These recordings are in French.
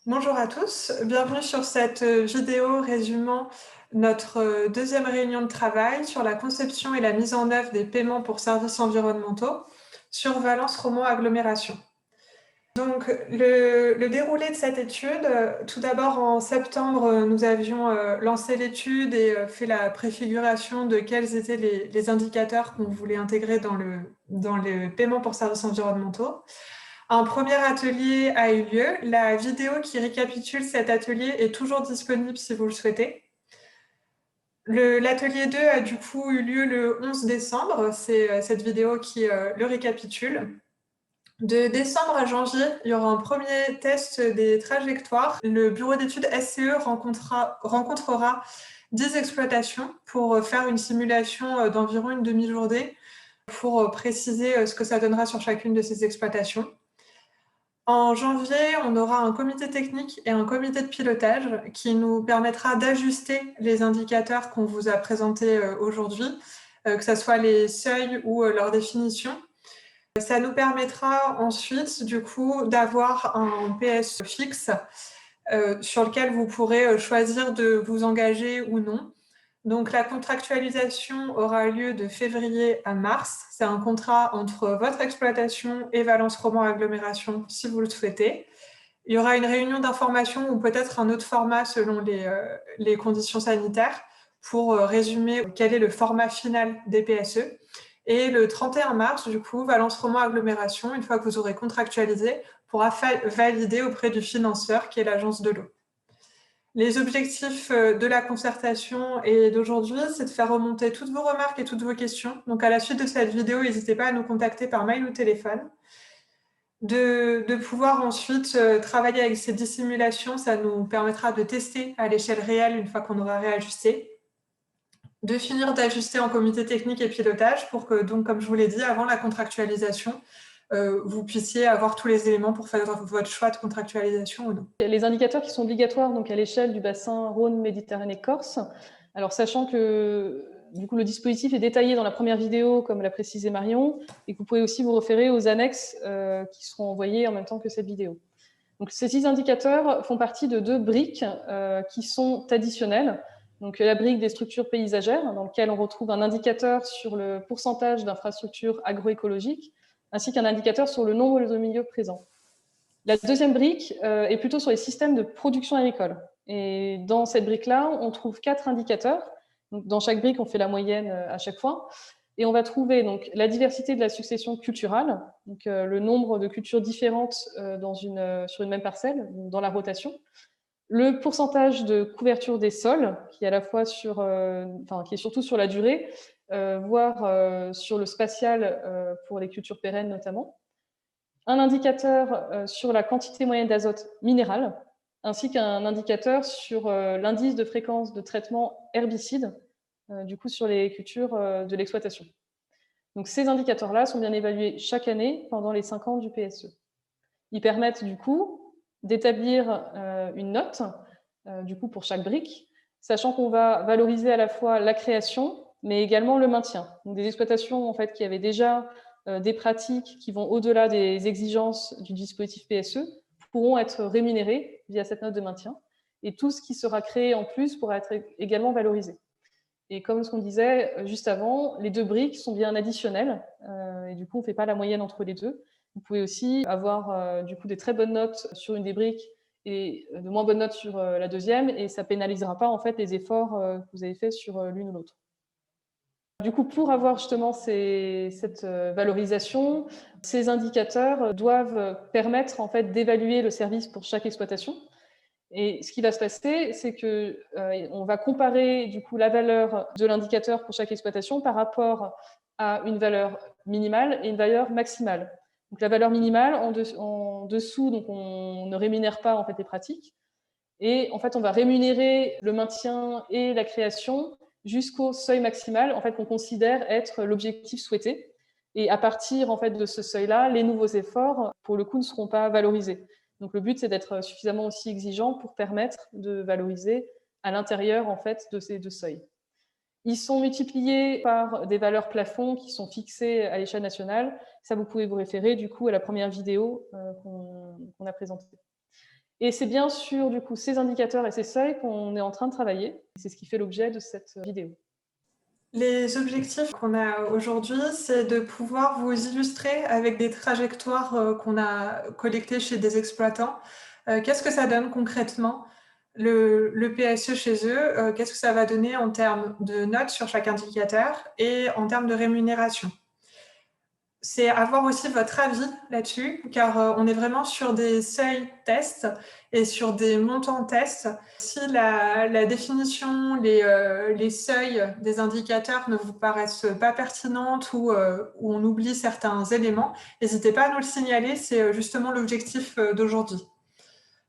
Bonjour à tous, bienvenue sur cette vidéo résumant notre deuxième réunion de travail sur la conception et la mise en œuvre des paiements pour services environnementaux sur Valence Romand Agglomération. Donc le déroulé de cette étude, tout d'abord en septembre, nous avions lancé l'étude et fait la préfiguration de quels étaient les indicateurs qu'on voulait intégrer dans le paiement pour services environnementaux. Un premier atelier a eu lieu. La vidéo qui récapitule cet atelier est toujours disponible si vous le souhaitez. L'atelier 2 a du coup eu lieu le 11 décembre. C'est cette vidéo qui le récapitule. De décembre à janvier, il y aura un premier test des trajectoires. Le bureau d'études SCE rencontrera 10 exploitations pour faire une simulation d'environ une demi-journée pour préciser ce que ça donnera sur chacune de ces exploitations. En janvier, on aura un comité technique et un comité de pilotage qui nous permettra d'ajuster les indicateurs qu'on vous a présentés aujourd'hui, que ce soit les seuils ou leur définition. Ça nous permettra ensuite, du coup, d'avoir un PS fixe sur lequel vous pourrez choisir de vous engager ou non. Donc, la contractualisation aura lieu de février à mars. C'est un contrat entre votre exploitation et Valence Romand Agglomération, si vous le souhaitez. Il y aura une réunion d'information ou peut-être un autre format selon les conditions sanitaires pour résumer quel est le format final des PSE. Et le 31 mars, du coup, Valence Romand Agglomération, une fois que vous aurez contractualisé, pourra valider auprès du financeur qui est l'agence de l'eau. Les objectifs de la concertation et d'aujourd'hui, c'est de faire remonter toutes vos remarques et toutes vos questions. Donc, à la suite de cette vidéo, n'hésitez pas à nous contacter par mail ou téléphone. De pouvoir ensuite travailler avec ces dissimulations, ça nous permettra de tester à l'échelle réelle une fois qu'on aura réajusté. De finir d'ajuster en comité technique et pilotage pour que, donc, comme je vous l'ai dit, avant la contractualisation, vous puissiez avoir tous les éléments pour faire votre choix de contractualisation ou non. Les indicateurs qui sont obligatoires donc à l'échelle du bassin Rhône-Méditerranée-Corse. Alors, sachant que du coup, le dispositif est détaillé dans la première vidéo, comme l'a précisé Marion, et que vous pouvez aussi vous référer aux annexes qui seront envoyées en même temps que cette vidéo. Donc, ces 6 indicateurs font partie de 2 briques qui sont additionnelles. Donc, la brique des structures paysagères, dans laquelle on retrouve un indicateur sur le pourcentage d'infrastructures agroécologiques, ainsi qu'un indicateur sur le nombre de milieux présents. La deuxième brique est plutôt sur les systèmes de production agricole. Et dans cette brique-là, on trouve 4 indicateurs. Donc, dans chaque brique, on fait la moyenne à chaque fois. Et on va trouver donc, la diversité de la succession culturale, donc, le nombre de cultures différentes sur une même parcelle, dans la rotation. Le pourcentage de couverture des sols, qui est, à la fois qui est surtout sur la durée, voire sur le spatial pour les cultures pérennes notamment. Un indicateur sur la quantité moyenne d'azote minéral, ainsi qu'un indicateur sur l'indice de fréquence de traitement herbicide, du coup sur les cultures de l'exploitation. Donc ces indicateurs-là sont bien évalués chaque année pendant les 5 ans du PSE. Ils permettent du coup d'établir une note du coup pour chaque brique, sachant qu'on va valoriser à la fois la création, mais également le maintien. Donc des exploitations en fait, qui avaient déjà des pratiques qui vont au-delà des exigences du dispositif PSE pourront être rémunérées via cette note de maintien. Et tout ce qui sera créé en plus pourra être également valorisé. Et comme ce qu'on disait juste avant, les 2 briques sont bien additionnelles. Et du coup, on ne fait pas la moyenne entre les 2. Vous pouvez aussi avoir du coup des très bonnes notes sur une des briques et de moins bonnes notes sur la deuxième, et ça ne pénalisera pas en fait les efforts que vous avez faits sur l'une ou l'autre. Du coup, pour avoir justement cette valorisation, ces indicateurs doivent permettre en fait d'évaluer le service pour chaque exploitation. Et ce qui va se passer, c'est qu'on va comparer du coup la valeur de l'indicateur pour chaque exploitation par rapport à une valeur minimale et une valeur maximale. Donc la valeur minimale, en dessous, donc on ne rémunère pas en fait les pratiques. Et en fait, on va rémunérer le maintien et la création jusqu'au seuil maximal en fait, qu'on considère être l'objectif souhaité. Et à partir en fait, de ce seuil-là, les nouveaux efforts, pour le coup, ne seront pas valorisés. Donc le but, c'est d'être suffisamment aussi exigeant pour permettre de valoriser à l'intérieur en fait, de ces 2 seuils. Ils sont multipliés par des valeurs plafonds qui sont fixées à l'échelle nationale. Ça, vous pouvez vous référer du coup à la première vidéo qu'on a présentée. Et c'est bien sur du coup ces indicateurs et ces seuils qu'on est en train de travailler. C'est ce qui fait l'objet de cette vidéo. Les objectifs qu'on a aujourd'hui, c'est de pouvoir vous illustrer avec des trajectoires qu'on a collectées chez des exploitants. Qu'est-ce que ça donne concrètement, le PSE chez eux? Qu'est-ce que ça va donner en termes de notes sur chaque indicateur et en termes de rémunération? C'est avoir aussi votre avis là-dessus, car on est vraiment sur des seuils tests et sur des montants tests. Si la définition, les seuils des indicateurs ne vous paraissent pas pertinentes ou on oublie certains éléments, n'hésitez pas à nous le signaler, c'est justement l'objectif d'aujourd'hui.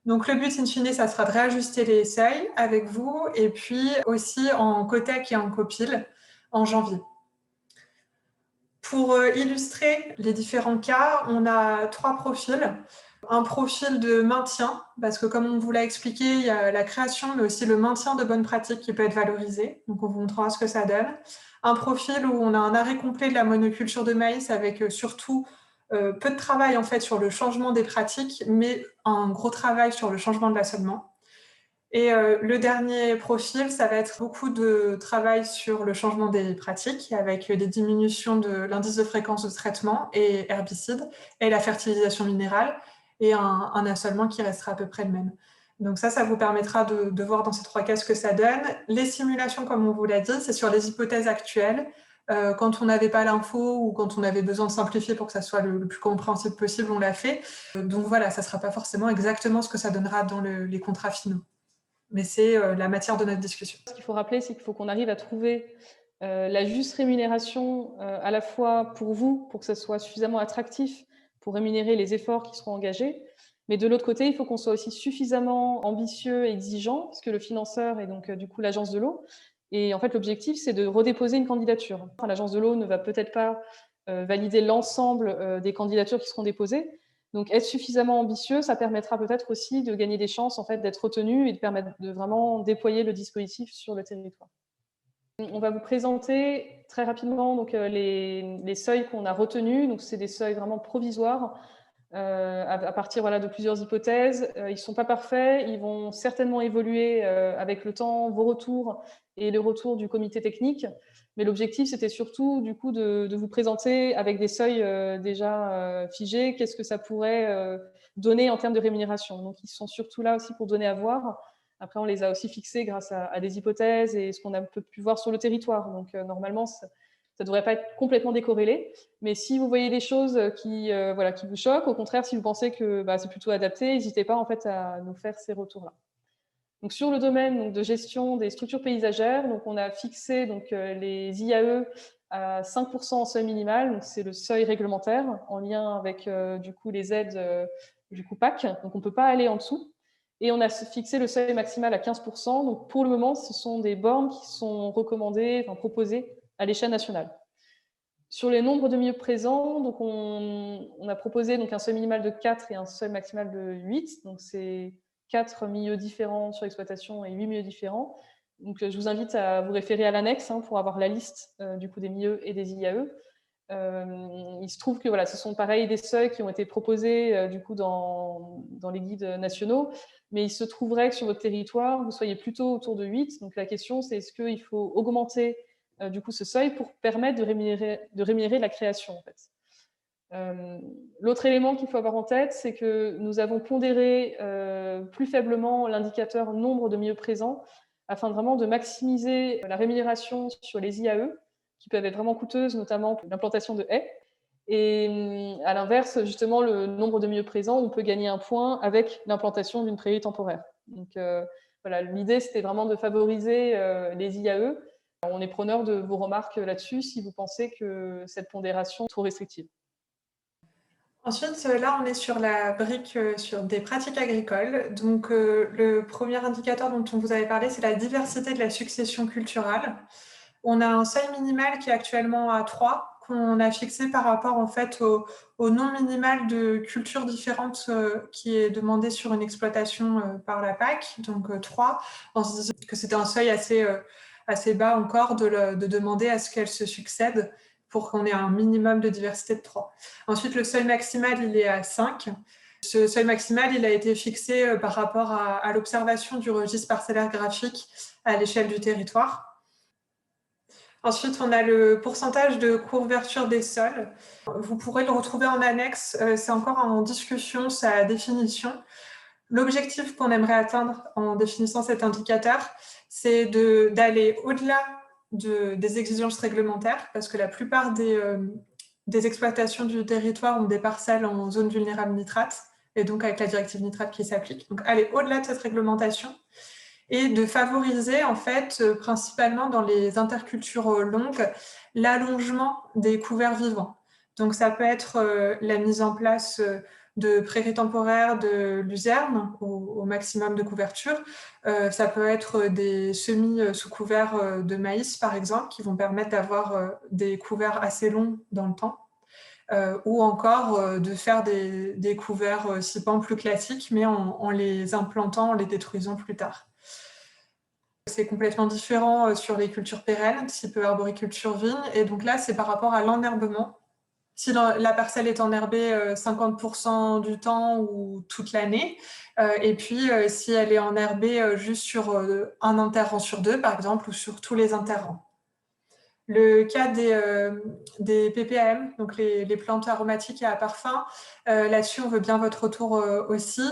Donc le but in fine, ça sera de réajuster les seuils avec vous et puis aussi en Cotec et en Copil en janvier. Pour illustrer les différents cas, on a 3 profils. Un profil de maintien, parce que comme on vous l'a expliqué, il y a la création, mais aussi le maintien de bonnes pratiques qui peut être valorisé. Donc on vous montrera ce que ça donne. Un profil où on a un arrêt complet de la monoculture de maïs avec surtout peu de travail en fait sur le changement des pratiques, mais un gros travail sur le changement de l'assolement. Et le dernier profil, ça va être beaucoup de travail sur le changement des pratiques avec des diminutions de l'indice de fréquence de traitement et herbicides et la fertilisation minérale et un assolement qui restera à peu près le même. Donc ça vous permettra de voir dans ces 3 cas ce que ça donne. Les simulations, comme on vous l'a dit, c'est sur les hypothèses actuelles. Quand on n'avait pas l'info ou quand on avait besoin de simplifier pour que ça soit le plus compréhensible possible, on l'a fait. Donc voilà, ça ne sera pas forcément exactement ce que ça donnera dans les contrats finaux. Mais c'est la matière de notre discussion. Ce qu'il faut rappeler, c'est qu'il faut qu'on arrive à trouver la juste rémunération à la fois pour vous, pour que ça soit suffisamment attractif pour rémunérer les efforts qui seront engagés. Mais de l'autre côté, il faut qu'on soit aussi suffisamment ambitieux et exigeant, parce que le financeur est donc du coup l'agence de l'eau. Et en fait, l'objectif, c'est de redéposer une candidature. Enfin, l'agence de l'eau ne va peut-être pas valider l'ensemble des candidatures qui seront déposées. Donc, être suffisamment ambitieux, ça permettra peut-être aussi de gagner des chances en fait, d'être retenu et de permettre de vraiment déployer le dispositif sur le territoire. On va vous présenter très rapidement donc, les seuils qu'on a retenus. Donc, c'est des seuils vraiment provisoires à partir voilà, de plusieurs hypothèses. Ils ne sont pas parfaits, ils vont certainement évoluer avec le temps, vos retours et le retour du comité technique. Mais l'objectif, c'était surtout du coup de vous présenter avec des seuils déjà figés, qu'est-ce que ça pourrait donner en termes de rémunération. Donc, ils sont surtout là aussi pour donner à voir. Après, on les a aussi fixés grâce à des hypothèses et ce qu'on a pu voir sur le territoire. Donc, normalement, ça ne devrait pas être complètement décorrélé. Mais si vous voyez des choses qui vous choquent, au contraire, si vous pensez que c'est plutôt adapté, n'hésitez pas en fait, à nous faire ces retours-là. Donc, sur le domaine donc, de gestion des structures paysagères, donc, on a fixé donc, les IAE à 5% en seuil minimal. Donc, c'est le seuil réglementaire en lien avec du coup, les aides du coup, PAC. Donc, on ne peut pas aller en dessous. Et on a fixé le seuil maximal à 15%. Donc, pour le moment, ce sont des bornes qui sont recommandées, enfin, proposées à l'échelle nationale. Sur les nombres de milieux présents, donc on a proposé donc un seuil minimal de 4 et un seuil maximal de 8. Donc, c'est 4 milieux différents sur l'exploitation et 8 milieux différents. Donc, je vous invite à vous référer à l'annexe pour avoir la liste du coup, des milieux et des IAE. Il se trouve que voilà, ce sont pareil des seuils qui ont été proposés du coup, dans les guides nationaux, mais il se trouverait que sur votre territoire, vous soyez plutôt autour de 8. Donc, la question, c'est est-ce qu'il faut augmenter du coup, ce seuil pour permettre de rémunérer la création. En fait. L'autre élément qu'il faut avoir en tête, c'est que nous avons pondéré plus faiblement l'indicateur nombre de milieux présents afin vraiment de maximiser la rémunération sur les IAE, qui peuvent être vraiment coûteuses, notamment pour l'implantation de haies. Et à l'inverse, justement, le nombre de milieux présents, on peut gagner un point avec l'implantation d'une prairie temporaire. Donc, voilà, l'idée, c'était vraiment de favoriser les IAE. On est preneur de vos remarques là-dessus si vous pensez que cette pondération est trop restrictive. Ensuite, là, on est sur la brique sur des pratiques agricoles. Donc, le premier indicateur dont on vous avait parlé, c'est la diversité de la succession culturelle. On a un seuil minimal qui est actuellement à 3, qu'on a fixé par rapport en fait au nom minimal de cultures différentes qui est demandé sur une exploitation par la PAC, donc 3. On se disait que c'était un seuil assez bas encore de demander à ce qu'elles se succèdent pour qu'on ait un minimum de diversité de 3. Ensuite, le seuil maximal, il est à 5. Ce seuil maximal, il a été fixé par rapport à l'observation du registre parcellaire graphique à l'échelle du territoire. Ensuite, on a le pourcentage de couverture des sols. Vous pourrez le retrouver en annexe, c'est encore en discussion, sa définition. L'objectif qu'on aimerait atteindre en définissant cet indicateur, c'est d'aller au-delà des exigences réglementaires, parce que la plupart des exploitations du territoire ont des parcelles en zone vulnérable nitrate, et donc avec la directive nitrate qui s'applique. Donc aller au-delà de cette réglementation, et de favoriser, en fait, principalement dans les intercultures longues, l'allongement des couverts vivants. Donc ça peut être la mise en place de prairies temporaires de luzerne au maximum de couverture. Ça peut être des semis sous couvert de maïs, par exemple, qui vont permettre d'avoir des couverts assez longs dans le temps. Ou encore de faire des couverts cipants plus classiques, mais en les implantant, en les détruisant plus tard. C'est complètement différent sur les cultures pérennes, type arboriculture vigne. Et donc là, c'est par rapport à l'enherbement. Si la parcelle est enherbée 50% du temps ou toute l'année, et puis si elle est enherbée juste sur un interrang sur 2, par exemple, ou sur tous les interrangs. Le cas des PPAM, donc les plantes aromatiques et à parfum, là-dessus, on veut bien votre retour aussi.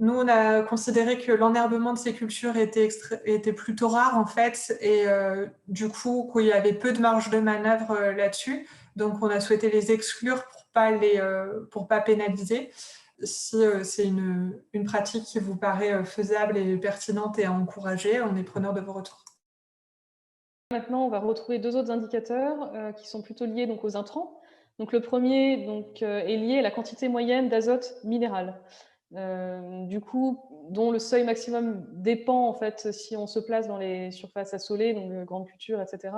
Nous, on a considéré que l'enherbement de ces cultures était plutôt rare, en fait, et du coup, qu'il y avait peu de marge de manœuvre là-dessus. Donc, on a souhaité les exclure pour pas pénaliser. Si c'est une pratique qui vous paraît faisable et pertinente et à encourager, on est preneur de vos retours. Maintenant, on va retrouver deux autres indicateurs qui sont plutôt liés donc, aux intrants. Donc, le premier est lié à la quantité moyenne d'azote minéral. Du coup, dont le seuil maximum dépend en fait si on se place dans les surfaces assolées, donc grandes cultures, etc.,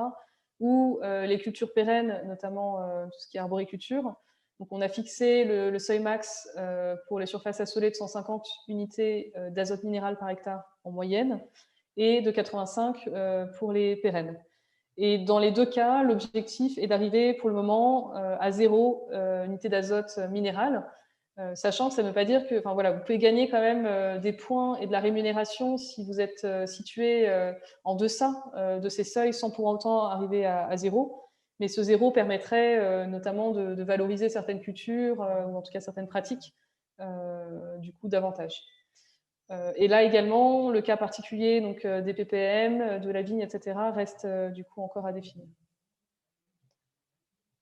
ou les cultures pérennes, notamment tout ce qui est arboriculture. Donc, on a fixé le seuil max pour les surfaces assolées de 150 unités d'azote minéral par hectare en moyenne et de 85 pour les pérennes. Et dans les deux cas, l'objectif est d'arriver pour le moment à 0 unité d'azote minéral, sachant que ça ne veut pas dire que, enfin voilà, vous pouvez gagner quand même des points et de la rémunération si vous êtes situé en deçà de ces seuils sans pour autant arriver à 0. Mais ce 0 permettrait notamment de valoriser certaines cultures ou en tout cas certaines pratiques du coup davantage. Et là également, le cas particulier donc, des PPM, de la vigne, etc., reste du coup encore à définir.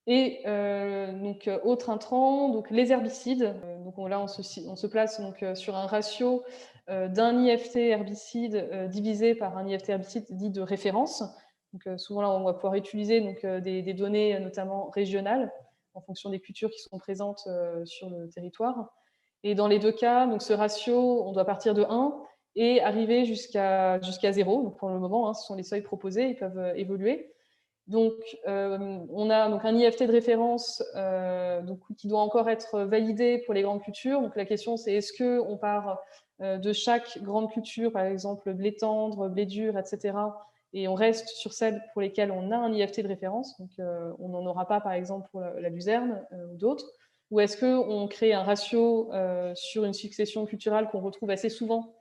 Et donc, autre intrant, donc les herbicides. Donc là, on se place donc, sur un ratio d'un IFT herbicide divisé par un IFT herbicide dit de référence. Donc, souvent, là, on va pouvoir utiliser donc, des données notamment régionales en fonction des cultures qui sont présentes sur le territoire. Et dans les deux cas, donc, ce ratio, on doit partir de 1 et arriver jusqu'à 0. Donc, pour le moment, hein, ce sont les seuils proposés, ils peuvent évoluer. Donc, on a donc un IFT de référence donc, qui doit encore être validé pour les grandes cultures. Donc, la question, c'est est-ce qu'on part de chaque grande culture, par exemple blé tendre, blé dur, etc., et on reste sur celles pour lesquelles on a un IFT de référence, donc on n'en aura pas, par exemple, pour la luzerne ou d'autres, ou est-ce qu'on crée un ratio sur une succession culturelle qu'on retrouve assez souvent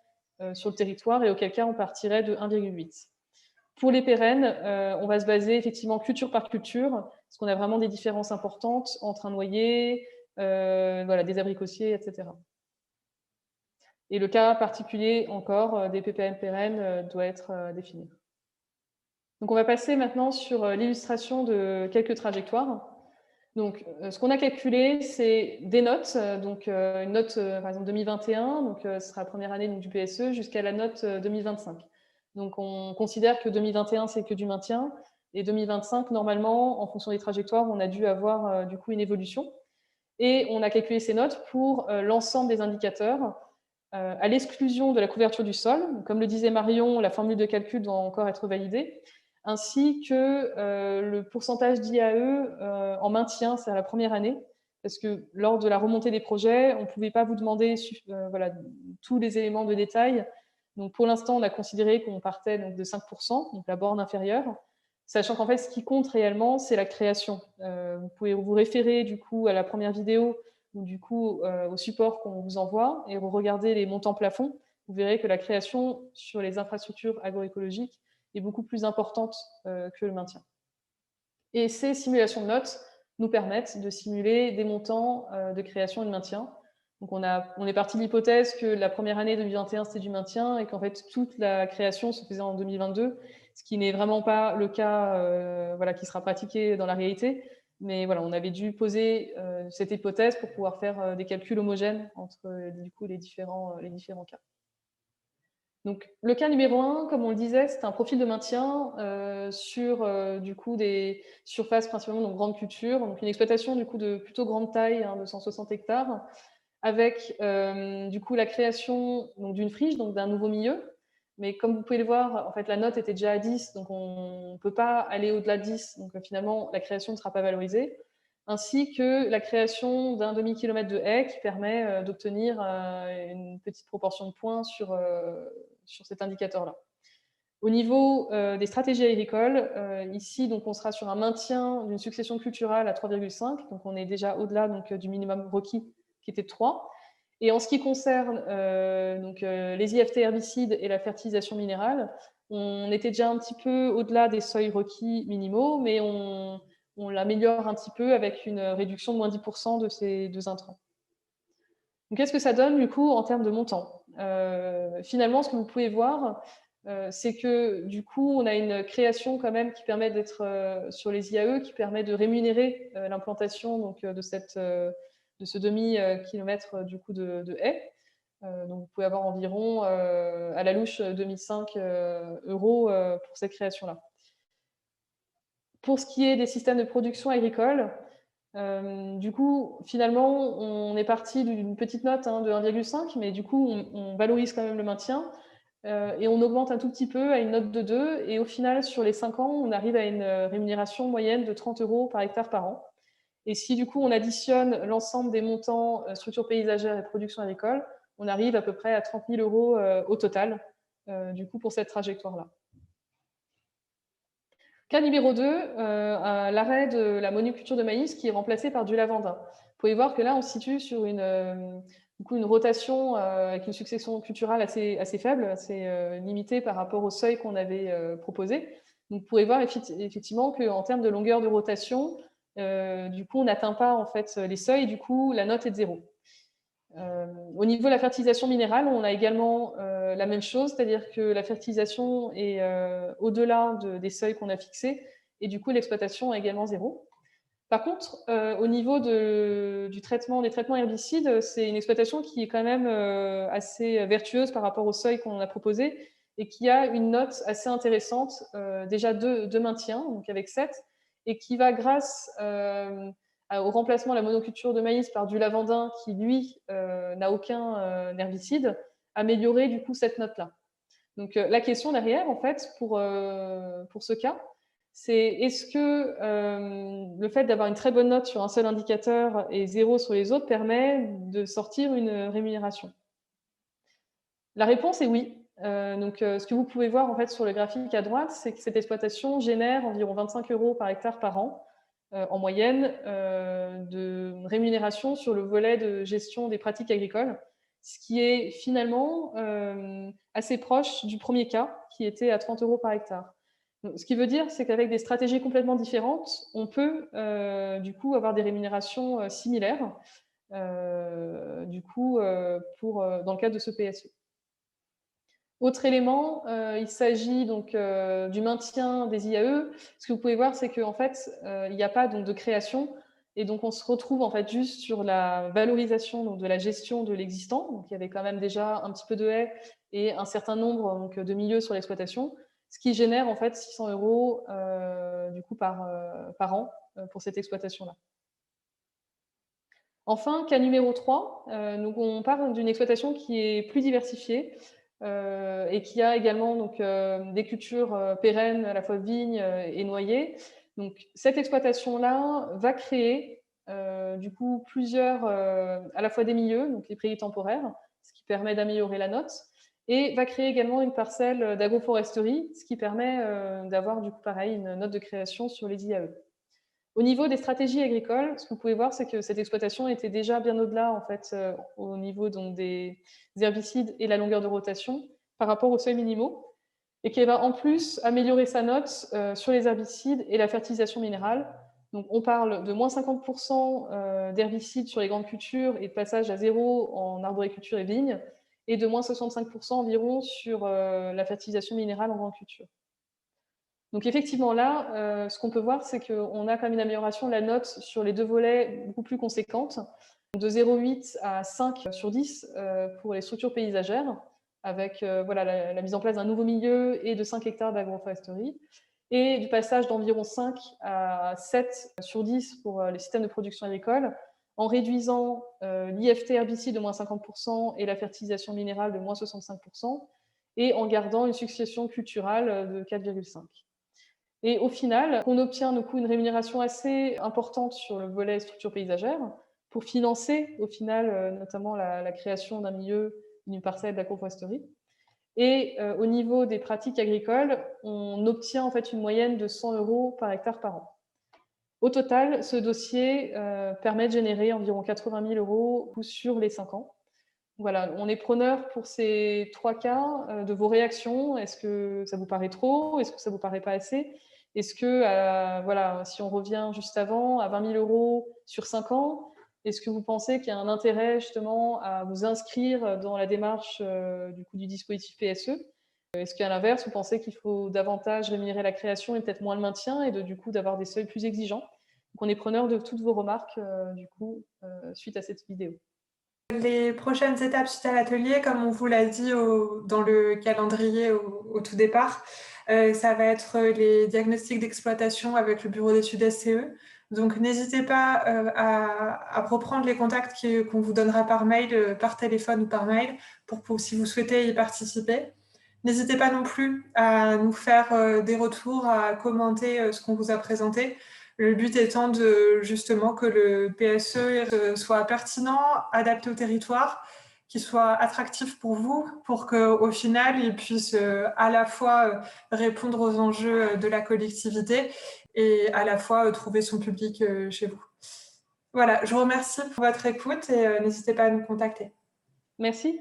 sur le territoire, et auquel cas on partirait de 1,8. Pour les pérennes, on va se baser effectivement culture par culture, parce qu'on a vraiment des différences importantes entre un noyer, voilà, des abricotiers, etc. Et le cas particulier encore des PPM pérennes doit être défini. Donc on va passer maintenant sur l'illustration de quelques trajectoires. Donc, ce qu'on a calculé, c'est des notes. Donc, une note, par exemple, 2021, donc, ce sera la première année donc, du PSE, jusqu'à la note 2025. Donc, on considère que 2021, c'est que du maintien. Et 2025, normalement, en fonction des trajectoires, on a dû avoir du coup une évolution. Et on a calculé ces notes pour l'ensemble des indicateurs, à l'exclusion de la couverture du sol. Donc, comme le disait Marion, la formule de calcul doit encore être validée, ainsi que le pourcentage d'IAE en maintien, c'est à la première année, parce que lors de la remontée des projets, on ne pouvait pas vous demander voilà, tous les éléments de détail. Donc pour l'instant, on a considéré qu'on partait donc, de 5%, donc la borne inférieure, sachant qu'en fait, ce qui compte réellement, c'est la création. Vous pouvez vous référer du coup à la première vidéo ou du coup au support qu'on vous envoie, et vous regardez les montants plafonds, vous verrez que la création sur les infrastructures agroécologiques est beaucoup plus importante que le maintien. Et ces simulations de notes nous permettent de simuler des montants de création et de maintien. Donc on est parti de l'hypothèse que la première année 2021 c'était du maintien et qu'en fait toute la création se faisait en 2022, ce qui n'est vraiment pas le cas voilà, qui sera pratiqué dans la réalité. Mais voilà, on avait dû poser cette hypothèse pour pouvoir faire des calculs homogènes entre du coup, les différents cas. Donc, le cas numéro 1, comme on le disait, c'est un profil de maintien sur du coup, des surfaces principalement donc grandes cultures, donc une exploitation du coup, de plutôt grande taille, hein, de 160 hectares, avec du coup, la création d'une friche, donc d'un nouveau milieu. Mais comme vous pouvez le voir, en fait, la note était déjà à 10, donc on ne peut pas aller au-delà de 10, donc finalement, la création ne sera pas valorisée, ainsi que la création d'un demi-kilomètre de haies qui permet d'obtenir une petite proportion de points sur cet indicateur-là. Au niveau des stratégies agricoles, ici, donc, on sera sur un maintien d'une succession culturale à 3,5, donc on est déjà au-delà du minimum requis qui était de 3. Et en ce qui concerne les IFT herbicides et la fertilisation minérale, on était déjà un petit peu au-delà des seuils requis minimaux, mais on l'améliore un petit peu avec une réduction de moins 10% de ces deux intrants. Donc, qu'est-ce que ça donne du coup en termes de montant? Finalement, ce que vous pouvez voir, c'est que du coup, on a une création quand même qui permet d'être sur les IAE, qui permet de rémunérer l'implantation de ce demi-kilomètre du coup de haies. Donc, vous pouvez avoir environ à la louche 2005 euros pour cette création-là. Pour ce qui est des systèmes de production agricole, du coup, finalement, on est parti d'une petite note de 1,5, mais du coup, on valorise quand même le maintien et on augmente un tout petit peu à une note de 2. Et au final, sur les 5 ans, on arrive à une rémunération moyenne de 30 euros par hectare par an. Et si du coup, on additionne l'ensemble des montants structure paysagère et production agricole, on arrive à peu près à 30 000 euros au total, du coup, pour cette trajectoire-là. Cas numéro 2, l'arrêt de la monoculture de maïs qui est remplacée par du lavandin. Vous pouvez voir que là, on se situe sur une rotation avec une succession culturelle assez faible, assez limitée par rapport au seuil qu'on avait proposé. Donc, vous pouvez voir effectivement qu'en termes de longueur de rotation, du coup, on n'atteint pas en fait, les seuils, et du coup, la note est de 0. Au niveau de la fertilisation minérale, on a également la même chose, c'est-à-dire que la fertilisation est au-delà des seuils qu'on a fixés, et du coup l'exploitation est également 0. Par contre, au niveau des traitements herbicides, c'est une exploitation qui est quand même assez vertueuse par rapport au seuil qu'on a proposé, et qui a une note assez intéressante, déjà de maintien, donc avec 7, et qui va, grâce au remplacement de la monoculture de maïs par du lavandin qui, lui, n'a aucun herbicide, améliorer du coup cette note-là. Donc la question derrière, en fait, pour ce cas, c'est est-ce que le fait d'avoir une très bonne note sur un seul indicateur et 0 sur les autres permet de sortir une rémunération? La réponse est oui. Ce que vous pouvez voir en fait sur le graphique à droite, c'est que cette exploitation génère environ 25 euros par hectare par an en moyenne de rémunération sur le volet de gestion des pratiques agricoles, ce qui est finalement assez proche du premier cas, qui était à 30 euros par hectare. Donc, ce qui veut dire, c'est qu'avec des stratégies complètement différentes, on peut du coup avoir des rémunérations similaires dans le cadre de ce PSE. Autre élément, il s'agit donc du maintien des IAE. Ce que vous pouvez voir, c'est qu'en fait, il n'y a pas donc de création, et donc on se retrouve en fait juste sur la valorisation donc de la gestion de l'existant. Donc il y avait quand même déjà un petit peu de haies et un certain nombre donc, de milieux sur l'exploitation, ce qui génère en fait 600 euros du coup par an pour cette exploitation-là. Enfin, cas numéro 3, donc on parle d'une exploitation qui est plus diversifiée et qui a également donc, des cultures pérennes, à la fois vignes et noyers. Donc, cette exploitation-là va créer du coup plusieurs, à la fois des milieux, donc les prairies temporaires, ce qui permet d'améliorer la note, et va créer également une parcelle d'agroforesterie, ce qui permet d'avoir du coup pareil une note de création sur les IAE. Au niveau des stratégies agricoles, ce que vous pouvez voir, c'est que cette exploitation était déjà bien au-delà, en fait, au niveau donc des herbicides et la longueur de rotation par rapport aux seuils minimaux et qu'elle va en plus améliorer sa note sur les herbicides et la fertilisation minérale. Donc on parle de moins 50% d'herbicides sur les grandes cultures et de passage à zéro en arboriculture et vigne, et de moins 65% environ sur la fertilisation minérale en grande culture. Donc effectivement là, ce qu'on peut voir, c'est qu'on a quand même une amélioration de la note sur les 2 volets beaucoup plus conséquente, de 0,8 à 5 sur 10 pour les structures paysagères, avec voilà, la mise en place d'un nouveau milieu et de 5 hectares d'agroforesterie, et du passage d'environ 5 à 7 sur 10 pour les systèmes de production agricole, en réduisant l'IFT herbicide de moins 50% et la fertilisation minérale de moins 65%, et en gardant une succession culturale de 4,5. Et au final, on obtient du coup une rémunération assez importante sur le volet structure paysagère pour financer au final notamment la création d'un milieu, d'une parcelle d'agroforesterie. Et au niveau des pratiques agricoles, on obtient en fait une moyenne de 100 € par hectare par an. Au total, ce dossier permet de générer environ 80 000 € sur les 5 ans. Voilà, on est preneur pour ces 3 cas de vos réactions. Est-ce que ça vous paraît trop? Est-ce que ça vous paraît pas assez? Est-ce que, voilà, si on revient juste avant, à 20 000 € sur 5 ans, est-ce que vous pensez qu'il y a un intérêt justement à vous inscrire dans la démarche du coup du dispositif PSE? Est-ce qu'à l'inverse, vous pensez qu'il faut davantage rémunérer la création et peut-être moins le maintien et du coup d'avoir des seuils plus exigeants? Donc on est preneur de toutes vos remarques du coup suite à cette vidéo. Les prochaines étapes suite à l'atelier, comme on vous l'a dit dans le calendrier au tout départ, ça va être les diagnostics d'exploitation avec le bureau d'études SCE. Donc n'hésitez pas à reprendre les contacts qu'on vous donnera par mail, par téléphone ou par mail, si vous souhaitez y participer. N'hésitez pas non plus à nous faire des retours, à commenter ce qu'on vous a présenté. Le but étant justement que le PSE soit pertinent, adapté au territoire, qu'il soit attractif pour vous, pour qu'au final, il puisse à la fois répondre aux enjeux de la collectivité et à la fois trouver son public chez vous. Voilà, je vous remercie pour votre écoute et n'hésitez pas à nous contacter. Merci.